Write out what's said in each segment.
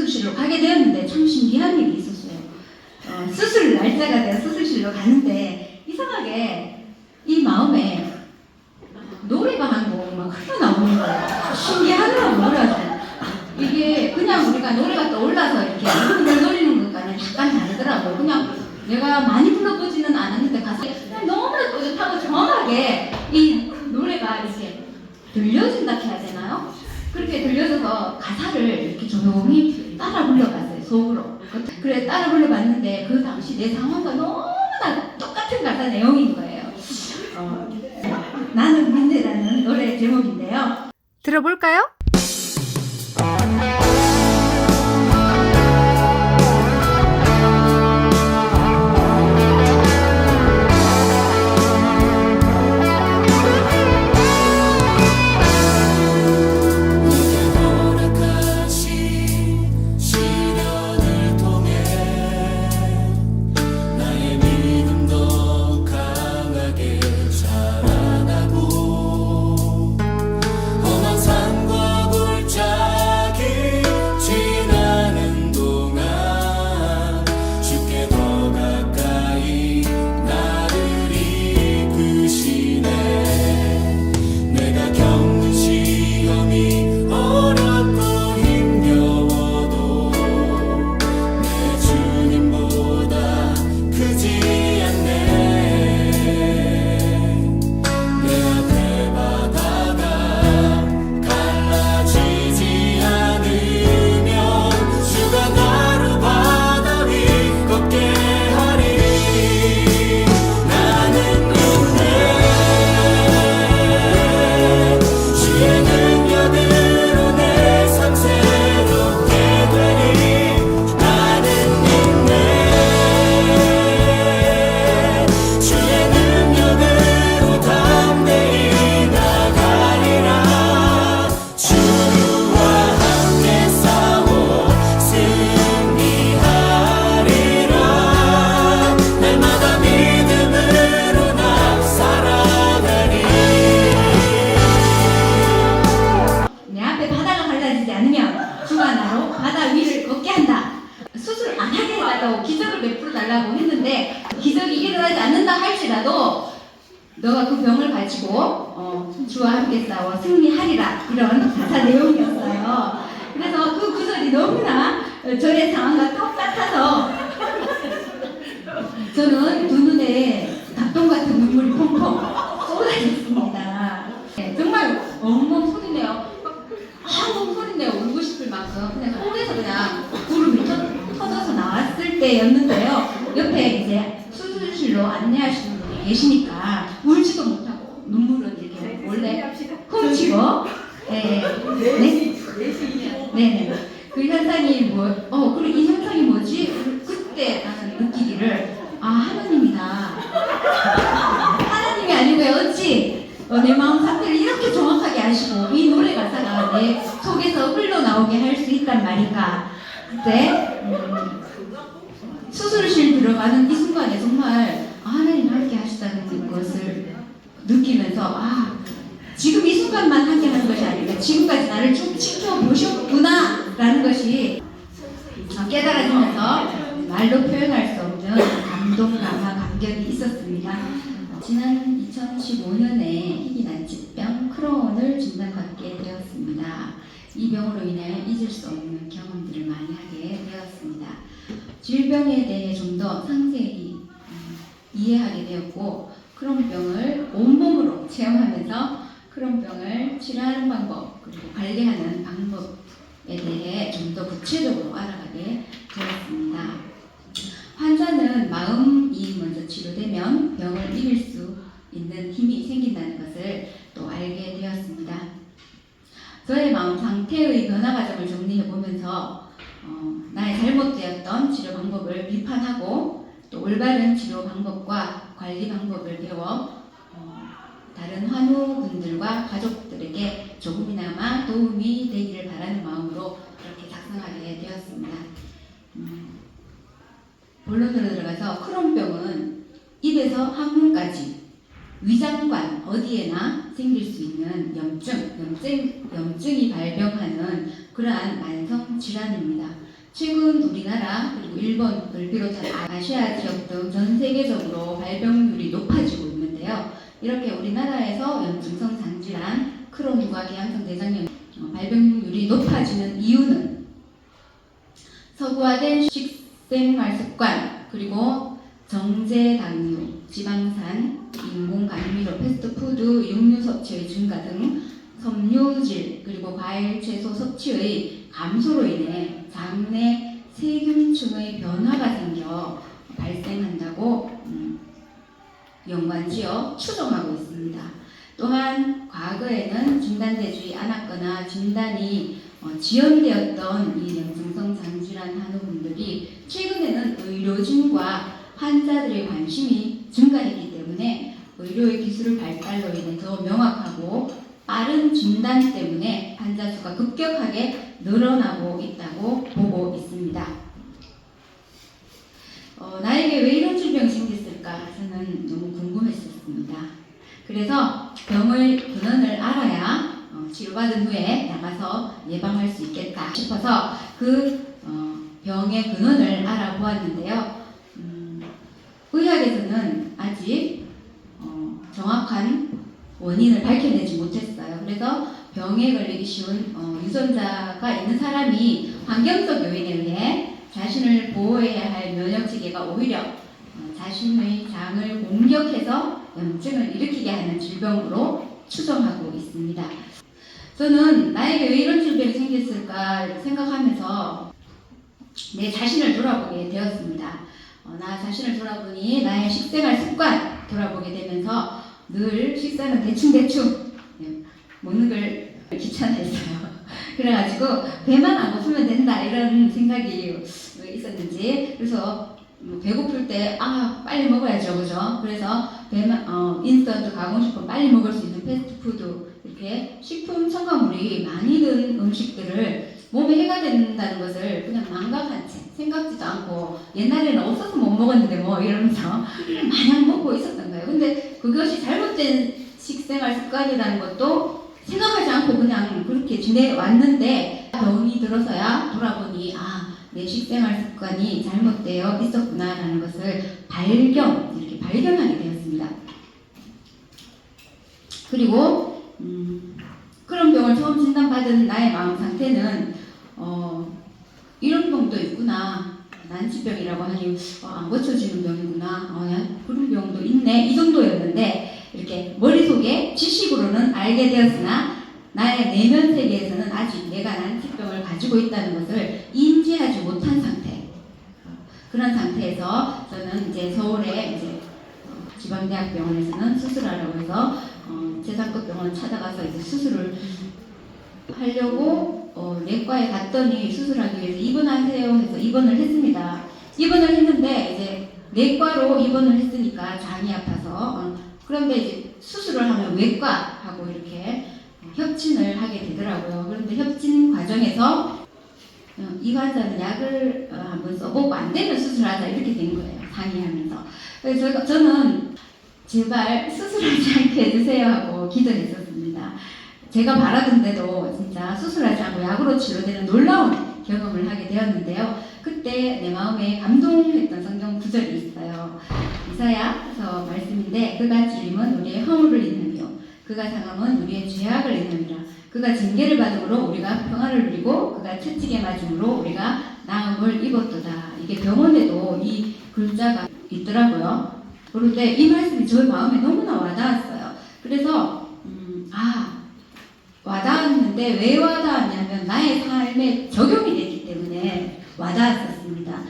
수술실로 가게 되었는데 참 신기한 일이 있었어요. 수술 날짜가 돼서 수술실로 가는데 이상하게 이 마음에 노래가 한 곡 막 흘러나오는 거예요. 신기하더라고요. 몰라서 이게 그냥 우리가 노래가 떠올라서 이렇게 흥을 노리는 것과는 약간 다르더라고요. 그냥 내가 많이 불러보지는 않았는데 가사가 그냥 너무나 뿌듯하고 정확하게 이 노래가 이렇게 들려진다 해야 되나요? 그렇게 들려져서 가사를 이렇게 조용히 따라 불러봤어요. 속으로. 그래 따라 불러봤는데 그 당시 내 상황과 너무나 똑같은 가사 내용인 거예요. 나는 민대라는 노래 제목인데요. 들어볼까요? 기적을 베풀어 달라고 했는데 기적이 일어나지 않는다 할지라도 너가 그 병을 가지고 주와 함께 싸워 승리하리라 이런 가사 내용이었어요. 그래서 그 구절이 너무나 저의 상황과 똑같아서 저는 두 눈에 닭똥 같은 눈물이 펑펑 쏟아졌습니다. 네, 정말 엉엉 소리내요. 엉엉 소리내요. 울고 싶을 만큼 그냥 속에서 그냥 구름이 터져서 나왔을 때였는데요. 옆에 이제 수술실로 안내하시는 분이 계시니까 울지도 못하고 눈물은 이렇게 원래 훔치고 네네 그 현상이 그리고 이 현상이 뭐지? 그때 나는 느끼기를 하나님이다. 하나님이 아니고요. 어찌 내 마음 상태를 이렇게 정확하게 아시고 이 노래 가사가 내 속에서 흘러나오게 할 수 있단 말인가. 그때 수술실 들어가는 이 순간에 정말 하나님 함께 하시다는 것을 느끼면서 지금 이 순간만 함께 하는 것이 아니라 지금까지 나를 쭉 지켜보셨구나 라는 것이 깨달아지면서 말로 표현할 수 없는 감동, 감화, 감격이 있었습니다. 지난 2015년에 희귀 난치병 크로운을 진단받게 되었습니다. 이 병으로 인해 잊을 수 없는 경험들을 많이 하게 되었습니다. 질병에 대해 좀 더 상세히 이해하게 되었고 크론병을 온몸으로 체험하면서 크론병을 치료하는 방법 그리고 관리하는 방법에 대해 좀 더 구체적으로 알아가게 되었습니다. 환자는 마음이 먼저 치료되면 병을 이길 수 있는 힘이 생긴다는 것을 또 알게 되었습니다. 저의 마음 상태의 변화 과정을 정리해 보면서 나의 잘못되었던 치료 방법을 비판하고 또 올바른 치료 방법과 관리 방법을 배워 다른 환우분들과 가족들에게 조금이나마 도움이 되기를 바라는 마음으로 그렇게 작성하게 되었습니다. 본론으로 들어가서 크론병은 입에서 항문까지 위장관 어디에나 생길 수 있는 염증이 발병하는 그러한 만성 질환입니다. 최근 우리나라 그리고 일본을 비롯한 아시아 지역 등 전 세계적으로 발병률이 높아지고 있는데요. 이렇게 우리나라에서 염증성 장질환, 크론 유과기 양성 대장염 발병률이 높아지는 이유는 서구화된 식생활 습관, 그리고 정제 당류, 지방산, 인공 감미료, 패스트푸드, 육류 섭취의 증가 등 섬유질, 그리고 과일, 채소 섭취의 감소로 인해 장내 세균층의 변화가 생겨 발생한다고 연관지어 추정하고 있습니다. 또한 과거에는 진단되지 않았거나 진단이 지연되었던 이 염증성 장질환 환우분들이 최근에는 의료진과 환자들의 관심이 증가했기 때문에 의료의 기술 발달로 인해 더 명확하고 빠른 진단 때문에 환자 수가 급격하게 늘어나고 있다고 보고 있습니다. 나에게 왜 이런 질병이 생겼을까 저는 너무 궁금했었습니다. 그래서 병의 근원을 알아야 치료받은 후에 나가서 예방할 수 있겠다 싶어서 그 병의 근원을 알아보았는데요. 의학에서는 아직 정확한 원인을 밝혀내지 못했어요. 그래서 병에 걸리기 쉬운 유전자가 있는 사람이 환경적 요인에 의해 자신을 보호해야 할 면역체계가 오히려 자신의 장을 공격해서 염증을 일으키게 하는 질병으로 추정하고 있습니다. 저는 나에게 왜 이런 질병이 생겼을까 생각하면서 내 자신을 돌아보게 되었습니다. 나 자신을 돌아보니 나의 식생활 습관 돌아보게 되면서 늘 식사는 대충 먹는 걸 귀찮아했어요. 그래가지고 배만 안 고프면 된다 이런 생각이 있었는지, 그래서 배고플 때 빨리 먹어야죠, 그죠? 그래서 배만 인스턴트 가공식품 빨리 먹을 수 있는 패스트푸드, 이렇게 식품 첨가물이 많이 든 음식들을 몸에 해가 된다는 것을 그냥 망각한 채 생각지도 않고, 옛날에는 없어서 못 먹었는데 뭐 이러면서 마냥 먹고 있었던 거예요. 근데 그것이 잘못된 식생활 습관이라는 것도 생각하지 않고 그냥 그렇게 지내왔는데, 병이 들어서야 돌아보니 내 식생활 습관이 잘못되어 있었구나라는 것을 이렇게 발견하게 되었습니다. 그리고 그런 병을 처음 진단받은 나의 마음 상태는 이런 병도 있구나, 난치병이라고 하니 안 고쳐지는 병이구나, 그런 병도 있네, 이 정도였는데, 이렇게 머릿속에 지식으로는 알게 되었으나 나의 내면 세계에서는 아직 내가 난치병을 가지고 있다는 것을 인지하지 못한 상태. 그런 상태에서 저는 이제 서울에 지방대학병원에서는 수술하라고 해서 최상급 병원 찾아가서 이제 수술을 하려고 내과에 갔더니 수술하기 위해서 입원하세요 해서 입원을 했습니다. 입원을 했는데 이제 내과로 입원을 했으니까 장이 아파서 그런데 이제 수술을 하면 외과하고 이렇게 협진을 하게 되더라고요. 그런데 협진 과정에서 이 환자는 약을 한번 써보고 안 되면 수술하자 이렇게 된 거예요. 상의하면서. 그래서 저는 제발 수술하지 않게 해주세요 하고 기도했었습니다. 제가 바라던 대로 진짜 수술하지 않고 약으로 치료되는 놀라운 경험을 하게 되었는데요. 그때 내 마음에 감동했던 성경 구절이 있어요. 이사야서 말씀인데, 그가 찔림은 우리의 허물을 인하며 그가 상함은 우리의 죄악을 인함이라. 그가 징계를 받음으로 우리가 평안을 누리고 그가 채찍에 맞음으로 우리가 나음을 입었도다. 이게 병원에도 이 글자가 있더라고요. 그런데 이 말씀이 저의 마음에 너무나 와닿았어요. 그래서 와닿았는데 왜 와닿았냐면 나의 삶에 적용이 됐기 때문에 와닿았었습니다.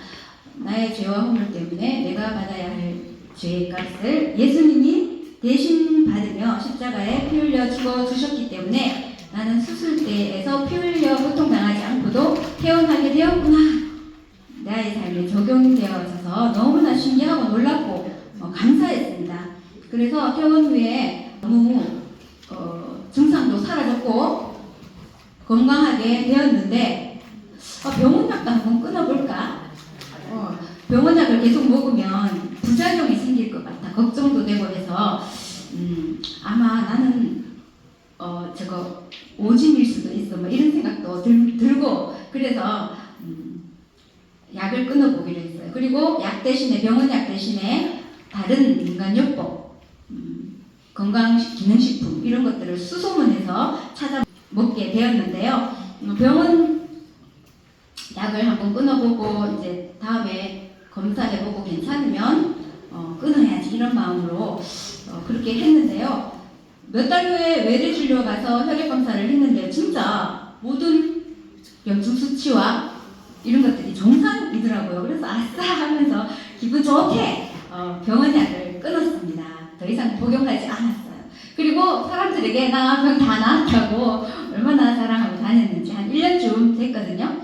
나의 죄와 허물 때문에 내가 받아야 할 죄의 값을 예수님이 대신 받으며 십자가에 피 흘려 죽어 주셨기 때문에 나는 수술대에서 피 흘려 고통당하지 않고도 퇴원하게 되었구나. 나의 삶에 적용되어져서 너무나 신기하고 놀랍고 감사했습니다. 그래서 퇴원 후에 너무 증상도 사라졌고 건강하게 되었는데 병원약도 한번 끊어볼까? 병원약을 계속 먹으면 부작용이 생길 것 같아 걱정도 되고 해서 아마 나는 저거 오진일 수도 있어 뭐 이런 생각도 들고, 그래서 약을 끊어보기로 했어요. 그리고 약 대신에 병원 약 대신에 다른 민간요법, 건강기능식품 이런 것들을 수소문해서 찾아 먹게 되었는데요. 병원 약을 한번 끊어보고 이제 다음에 검사해보고 괜찮으면 끊어야지 이런 마음으로 그렇게 했는데요. 몇 달 후에 외래진료 가서 혈액 검사를 했는데 진짜 모든 염증 수치와 이런 것들이 정상이더라고요. 그래서 아싸 하면서 기분 좋게 병원 약을 끊었습니다. 더 이상 복용하지 않았어요. 그리고 사람들에게 나 병 다 나았다고 얼마나 자랑하고 다녔는지 한 1년쯤 됐거든요.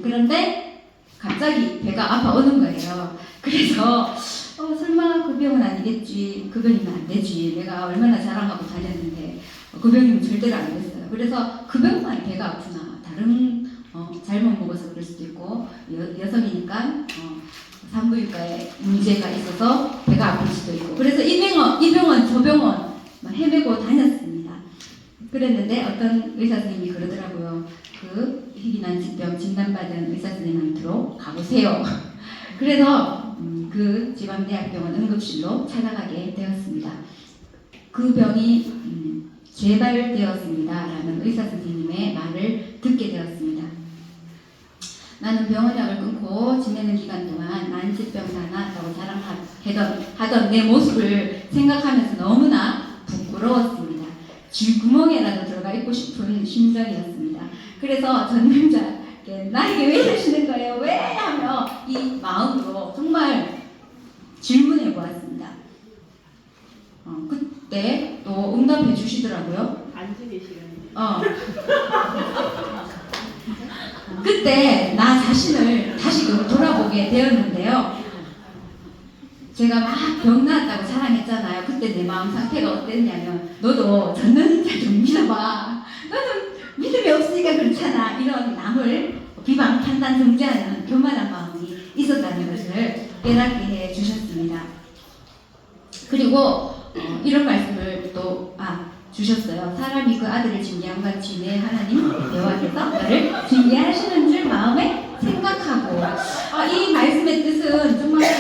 그런데 갑자기 배가 아파오는 거예요. 그래서 설마 그 병은 아니겠지, 그 병이면 안 되지, 내가 얼마나 자랑하고 다녔는데 그 병이면 절대로 안 됐어요. 그래서 그 병만 배가 아프나, 다른 잘못 먹어서 그럴 수도 있고, 여성이니까 산부인과에 문제가 있어서 배가 아플 수도 있고, 그래서 이 병원 저 병원 헤매고 다녔습니다. 그랬는데 어떤 의사 선생님이 그러더라고요. 그 희귀난치병 진단받은 의사 선생님한테로 가보세요. 그래서 그 지방대학병원 응급실로 찾아가게 되었습니다. 그 병이 재발되었습니다 라는 의사 선생님의 말을 듣게 되었습니다. 나는 병원약을 끊고 지내는 기간 동안 난치병 다 나았다고 자랑하던 내 모습을 생각하면서 너무나 부끄러웠습니다. 쥐구멍에라도 들어가 있고 싶은 심정이었습니다. 그래서 전문자께 나에게 왜 이러시는 거예요? 왜? 하며 이 마음으로 정말 질문해 보았습니다. 그때 또 응답해 주시더라고요. 앉아 계시는. 그때 나 자신을 다시 돌아보게 되었는데요. 제가 막 병 나았다고 자랑했잖아요. 그때 내 마음 상태가 어땠냐면, 너도 전능자 좀 믿어봐. 너는 믿음이 없으니까 그렇잖아. 이런 남을 비방, 판단, 정죄하는 교만한 마음이 있었다는 것을 깨닫게 해 주셨습니다. 그리고 이런 말씀을 또 주셨어요. 사람이 그 아들을 징계한 같이 내 하나님 여호와께서 너를 징계하시는 줄 마음에 생각하고, 이 말씀의 뜻은 정말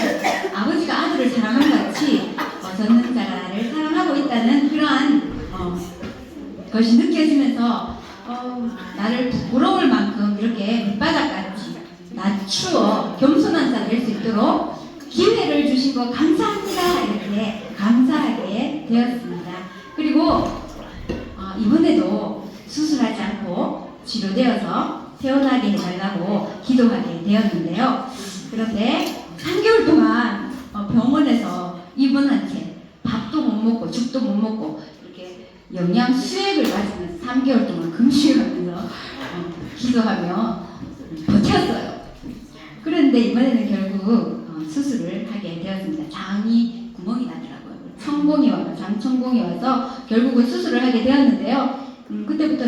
아버지가 아들을 사랑한 같이 전능자가 나를 사랑하고 있다는 그러한 것이 느껴지면서 나를 부끄러울 만큼 이렇게 밑바닥까지 낮추어 겸손한 자 될 수 있도록 기회를 주신 거 감사합니다. 이렇게 감사하게 되었습니다. 그리고 이번에도 수술하지 않고 치료되어서 태어나게 해달라고 기도하게 되었는데요. 그런데 3개월 동안 병원에서 입원한 채 밥도 못 먹고 죽도 못 먹고 이렇게 영양 수액을 맞으면서 3개월 동안 금식하면서 기도하며 버텼어요. 그런데 이번에는 결국 수술을 하게 되었습니다. 장이 구멍이 나더라고요. 장천공이 와서 결국은 수술을 하게 되었는데요. 그때부터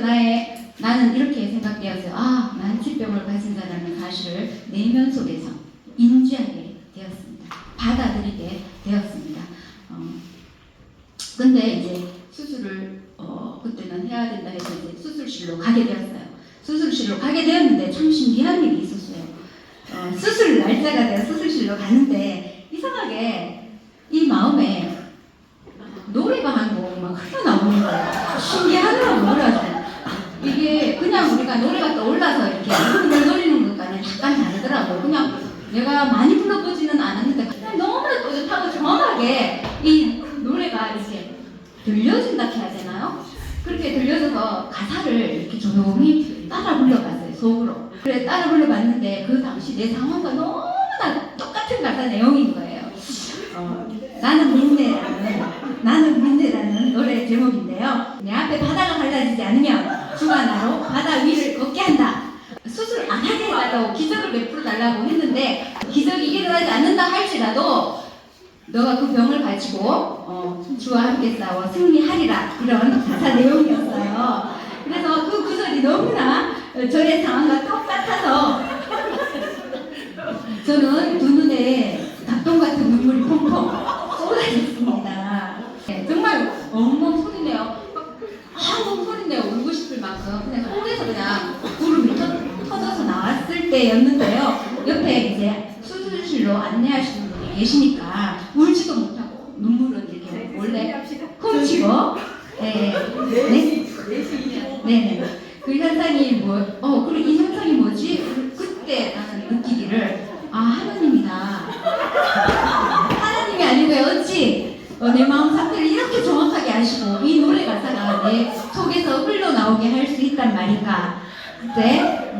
나는 이렇게 생각되었어요. 난치병을 가진 자라는 사실을 내면 속에서 인지하게 되었습니다. 받아들이게 되었습니다. 근데 이제 수술을 그때는 해야 된다 해서 이제 수술실로 가게 되었어요. 수술실로 가게 되었는데 참 신기한 일이 있었어요. 수술 날짜가 돼서 수술실로 가는데 이상하게 이 마음에 노래가 한 곡 막 흘러나오는 거예요. 신기하더라고요. 그래서 이게 그냥 우리가 노래가 떠올라서 이렇게 흥을 노리는 것과는 약간 다르더라고요. 그냥 내가 많이 불러보지는 않았는데 그냥 너무나 뿌듯하고 정확하게 이 노래가 이렇게 들려진다 해야 되나요? 그렇게 들려져서 가사를 이렇게 조용히 따라 불러봤어요. 속으로. 그래 따라 불러봤는데 그 당시 내 상황과 너무나 똑같은 가사 내용인 거예요. 나는 민대라는 노래 제목인데요. 내 앞에 바다가 갈라지지 않으면 주가 나로 바다 위를 걷게 한다. 수술 안 하게 해달라고 기적을 베풀어 달라고 했는데 기적이 일어나지 않는다 할지라도 너가 그 병을 가지고 주와 함께 싸워 승리하리라, 이런 가사 내용이었어요. 그래서 그 구절이 너무나 저의 상황과 똑같아서 저는 두 눈에 닭똥 같은 눈물이 펑펑 쏟아졌습니다. 네, 정말 엉엉 소리내요. 엉엉 소리내요. 울고 싶을 만큼 그냥 속에서 그냥 울음이 터져서 나왔을 때였는데요. 옆에 이제 수술실로 안내하시는 분이 계시니까 울지도 못하고 눈물은 이렇게 원래 훔치고 네네 그 현상이 그리고 이 현상이 뭐지? 그때 나는 느끼기를 하나님이다. 하나님이 아니고요 어찌 내 마음 상태를 이렇게 정확하게 아시고 이 노래 가사가 내 속에서 흘러나오게 할 수 있단 말인가. 그때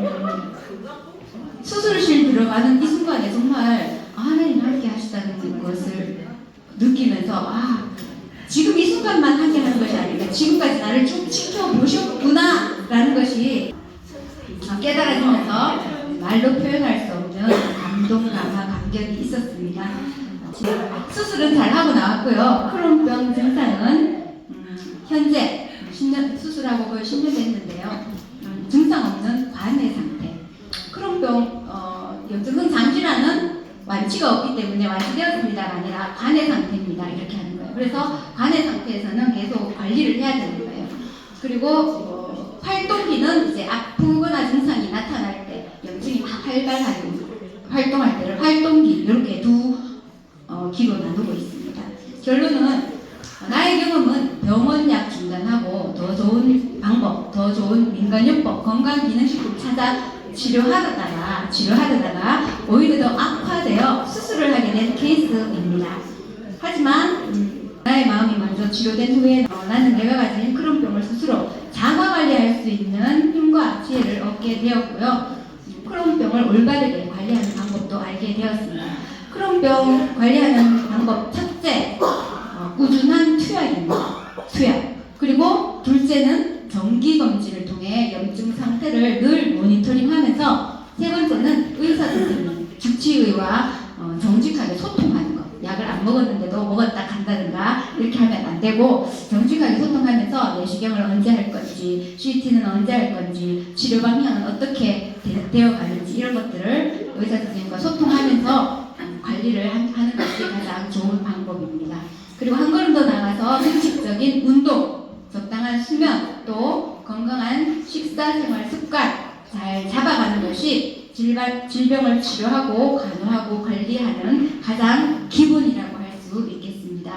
수술실 들어가는 이 순간에 정말 하나님 함께 하시다는 것을 느끼면서 지금 이 순간만 하게 하는 것이 아니라 지금까지 나를 쭉 지켜보셨구나 라는 것이 깨달아지면서 말로 표현할 수 없는 감동, 감화, 감격이 있었습니다. 수술은 잘 하고 나왔고요. 크론병 증상은 현재 수술하고 거의 10년 됐는데요. 증상 없는 관해 상태. 크론병 염증성 장질환은 완치가 없기 때문에 완치되었습니다가 아니라 관해 상태입니다. 이렇게 하는 거예요. 그래서 관해 상태에서는 계속 관리를 해야 되는 거예요. 그리고 활동기는 이제 아프거나 증상이 나타날 때 염증이 막 활발하게 활동할 때를 활동기 이렇게 두 기로 나누고 있습니다. 결론은 나의 경험은 병원약 중단하고 더 좋은 방법, 더 좋은 민간요법, 건강기능식품 찾아 치료하다가 오히려 더 악화되어 수술을 하게 된 케이스입니다. 하지만 나의 마음이 먼저 치료된 후에 나는 내가 가진 크론병을 스스로 자가관리할 수 있는 힘과 지혜를 얻게 되었고요. 크론병을 올바르게 관리하는 방법도 알게 되었습니다. 크론병 관리하는 방법 첫째, 꾸준한 투약입니다. 투약. 그리고 둘째는 정기검진을 통해 염증 상태를 늘 모니터링하면서 세 번째는 의사 선생님, 주치의와 정직하게 소통하는 것. 약을 안 먹었는데도 먹었다 간다든가 이렇게 하면 안 되고 정직하게 소통하면서 내시경을 언제 할 건지, CT는 언제 할 건지, 치료 방향은 어떻게 되어 가는지 이런 것들을 의사 선생님과 소통하면서 관리를 하는 것이 가장 좋은 방법입니다. 그리고 한 걸음 더 나가서 규칙적인 운동, 적당한 수면, 또 건강한 식사 생활 습관 잘 잡아가는 것이 질병을 치료하고 간호하고 관리하는 가장 기본이라고 할 수 있겠습니다.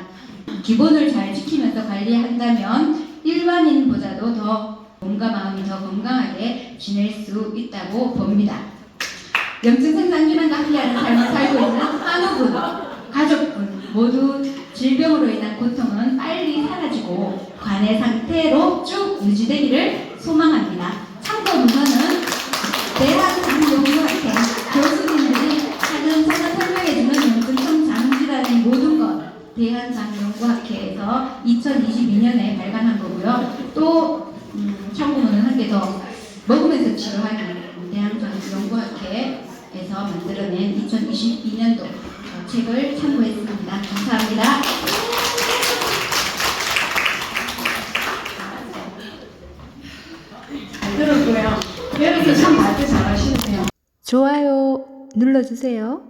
기본을 잘 지키면서 관리한다면 일반인보다도 더 몸과 마음이 더 건강하게 지낼 수 있다고 봅니다. 염증성 장질환과 함께하는 삶을 살고 있는 한우분, 가족분 모두 질병으로 인한 고통은 빨리 사라지고 관해 상태로 쭉 유지되기를 소망합니다. 참고 문헌은 대한장용의학회 교수님들이 차근차근 설명해주는 염증성 장질환의 모든 것 대한장용의학회에서 2022년에 발간한 거고요. 또 참고문헌 한 개 더 먹으면서 치료하기 대한장용의학회에서 만들어낸 2022년도 책을 참고했습니다. 감사합니다. 잘 들었고요. 여러분 참 말도 잘하시네요. 좋아요 눌러주세요.